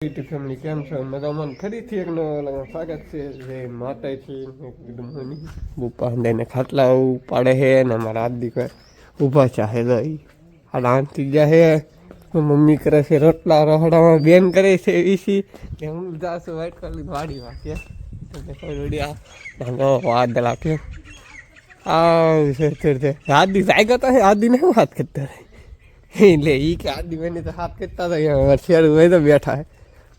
Family કેમ છો? મજામાં ફરીથી એક નવો સ્વાગત છે. જે માતાજી એકદમ બુપા ને ખાટલા પાડે છે ને અમારા હાથ દીકરા ઊભા છે. આરામથી જાય મમ્મી કરે છે રોટલા રહોડામાં બેન કરે છે ઈસી ને હું જાશું વાઈટ કલર વાડીમાં કે વાદળ આપ્યો આદિ જાયગા તો હે આદિને શું હાથ કરતા એટલે એ કે આદિ બની તો હાથ કરતા હતા શેરું હોય તો બેઠા હે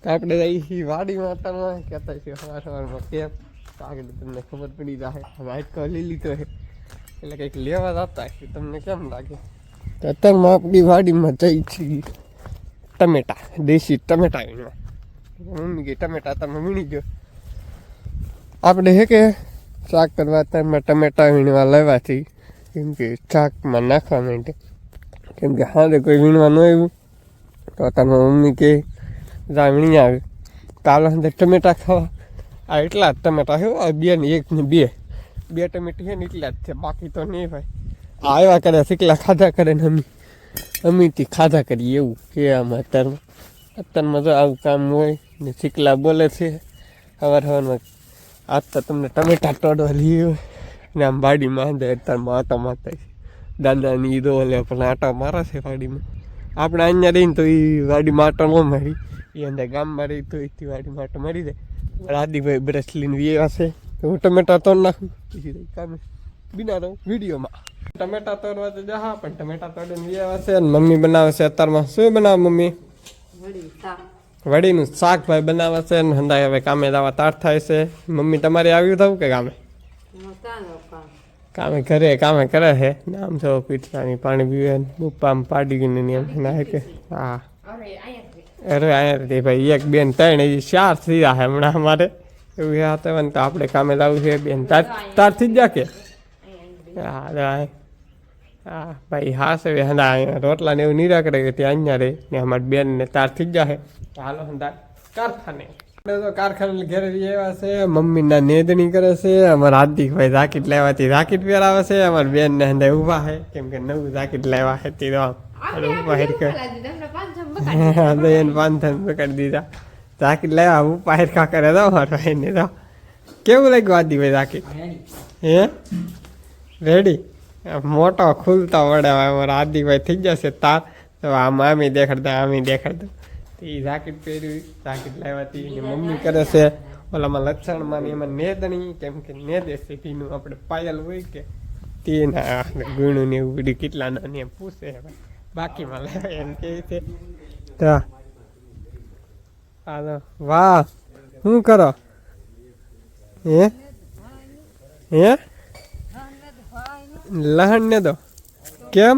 તો આપણે અહીં વાડીમાં અત્યારમાં કહેતા છીએ સવારમાં કેમ તો આગળ તમને ખબર પડી જાય વાઈટ કલર લઈ લીધો છે એટલે કંઈક લેવા જતા છે. તમને કેમ લાગે? તો અત્યારમાં આપણી વાડીમાં જઈ છીએ ટમેટા, દેશી ટમેટા વીણવા. મમ્મી કે ટમેટા તમે વીણી ગયો. આપણે હે કે શાક કરવા અત્યારમાં ટમેટા વીણવા લેવાથી કેમ કે શાકમાં નાખવા માટે કેમ કે હારે કોઈ વીણવા ન આવ્યું તો અત્યારમાં મમ્મી કે જા વીણી આવે કાલે અંદર ટમેટા ખાવા. આ એટલા જ ટમેટા છે બે ને એક ને બે ટમેટા છે ને એટલા જ છે, બાકી તો નહીં ભાઈ. આ આવ્યા કરે શીખલા ખાધા કરે ને અમીથી ખાધા કરીએ એવું કે આમાં અત્યારમાં તો આવું કામ હોય ને શીખલા બોલે છે સવારમાં આજ તો તમને ટમેટા તોડવા લઈએ ને આમ વાડીમાં અંદર અત્યારમાં આટા મારતા છે. દાદાની ઈદો લે પણ આટા મારે છે વાડીમાં. આપણે અહીંયા રહીને તો એ વાડીમાં આટો ન મારી, એ અંદર ગામમાં રહી તો એથી વાડીમાં આટો મારી જાય. આદિભાઈ બ્રશ લઈને વ્યવા છે તો હું ટમેટા તોડ નાખું પછી કામે બિના રહું વિડીયોમાં. ટમેટા તોડવા તો જા પણ ટમેટા તોડીને વ્યવા છે અને મમ્મી બનાવે છે અત્યારમાં. શું બનાવે મમ્મી? વડીનું શાક ભાઈ બનાવે છે ને હંદાય હવે કામે જવા તાર થાય છે. મમ્મી તમારે આવ્યું થવું કે કામે? કામે કરે છે ને આમ છો પીઠાની પાણી પીવે બુપ્પામ પાડી ગઈને એમ ના કે હા અરે અહીંયા ભાઈ એક બેન ત્રણ ચાર થઈ રહ્યા હમણાં અમારે એવું હતા ને તો આપણે કામે લાવવું છે. બેન તાર થઈ જા કે હા ભાઈ હા છે હંદા અહીંયા રોટલા ને એવું નીરા કરે કે ત્યાં અહીંયા રહે ને અમારી બેન ને તાર થઈ જાય. હાલો હંદા કારખાને આપણે તો કારખાને ઘરે એવા છે. મમ્મીના નેદણી કરે છે. અમારા હાર્દિકભાઈ જાકીટ લેવાથી જાકીટ પહેરાવે છે. અમારા બેન ને હંદા ઊભા છે કેમ કે નવું જાકીટ લેવા છે તે ઊભા એને 5 પકડી દીધા. જાકીટ લેવા ઊભા હેરખા કરે તો મારા ભાઈને તો કેવું લાગ્યું આદિભાઈ જાકીટ? હે રેડી મોટો ખુલતા વડે અમારા આદિભાઈ થઈ જશે તાર તો આમ આમી દેખાડતા એ જાકીટ પહેર્યું. જાકીટ લાવવાથી મમ્મી કરે છે ઓલામાં લક્ષણમાં એમાં નેદણી કેમ કે નેદે છે ભીનું આપણે પાયલ હોય કે તેના ગુણું ને એવું બધું કેટલાના ને એમ પૂછે બાકીમાં લેવાય એમ કે છે. તો વાહ શું કરો હે લહણ ને દો કેમ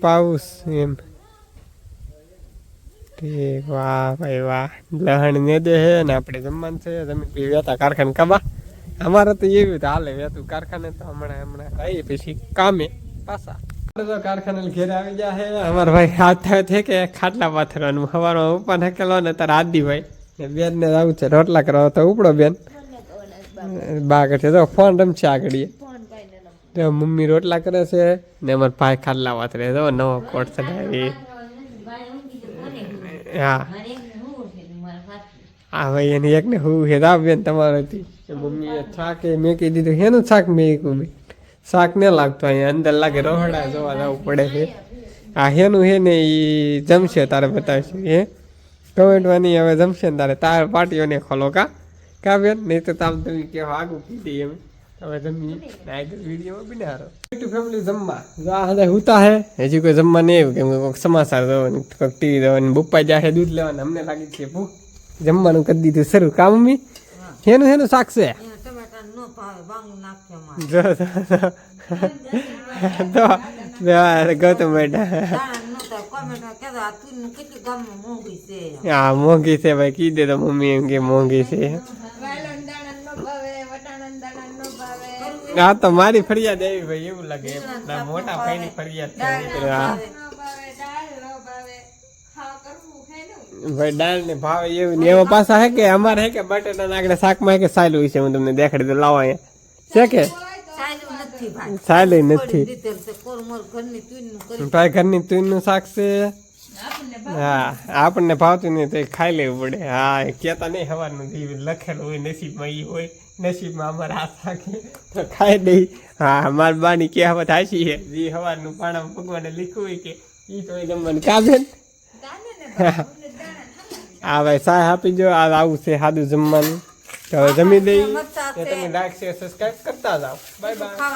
પાઉસ એમ ઠીક. વાહ ભાઈ વાહ લહણ ને દે હે ને આપણે જમવાનું છે. તમે વેતા કારખાને કાબા અમારે તો એવું હાલે વેતું કારખાને તો હમણાં આવીએ પછી કામે પાછા તો કારખાને ઘેરે આવી ગયા છે. અમારા ભાઈ હાથ થાય કે ખાટલા પાથરવાનું સવારમાં ઉપા નાખેલો ને તારા આદિભાઈ ને બેન ને આવું છે રોટલા કરવા તો ઉપડો બેન બાગર છે તો ફોન રમશે આગળ તો મમ્મી રોટલા કરે છે ને અમારા ભાઈ ખાટલા પાથરે તો નવો કોટ ચડાવી. હા ભાઈ એની એક ને હું હે બેન તમારાથી મમ્મીએ શાક મેકી દીધું. એનું શાક મેકું શાક ન લાગતું અહીંયા અંદર લાગે રોહડા જોવા જવું પડે છે. આ હેનું હે ને એ જમશે તારે બતાવશું હે કમેન્ટમાં નહીં હવે જમશે ને તારે પાર્ટીઓને ખોલો કા બેન નહીં તો તામ તમે કેવા આગું કીધી એમ હવે જમી આગળ વિડીયોમાં બનાવો. ફેમિલી જમવા જા હે હુતા હે હજી કોઈ જમવા નહીં આવ્યું કેમ કે કોઈક સમાચાર જોવાનું કોઈક ટીવી જોવાનું બુપ્પા જાય દૂધ લેવાનું અમને લાગી છે ભૂખ જમવાનું કરી દીધું શરૂ કા મમ્મી? હેનું શાક છે ગૌતમ બેટા હા મોંઘી છે ભાઈ કીધે તો મમ્મી એમ કે મોંઘી છે. હા તો મારી ફરિયાદ આવી ભાઈ એવું લાગે મોટા ભાઈની ફરિયાદ ભાઈ દાળ ને ભાવે એવું ને એમાં પાછા હે કે અમારે હે કે બટેટા આગળ શાકમાં હે કે સાયલું છે હું તમને દેખાડી દઉં લાવો અહીંયા છે કે સાયલું નથી ભાઈ ઘરની તુઈનું શાક છે હા આપણને ભાવતું નહીં તો એ ખાઈ લેવું પડે. હા એ કહેતા નહીં સવારનું જે લખેલું હોય નસીબમાં એ હોય. નસીબમાં અમારે હાથ રાખીએ તો ખાઈ દઈ. હા મારી બાની કહેવત હાચી છે. જે સવારનું પાણામાં ભગવાને લીખું હોય કે એ તો એ જમવાનું કાબેન. હા ભાઈ સાહેબ આપી જો. આ આવું છે સાદું જમવાનું. તો હવે જમી દઈ. તમે લાઈક શેર સબસ્ક્રાઈબ કરતા જાઓ. Bye bye.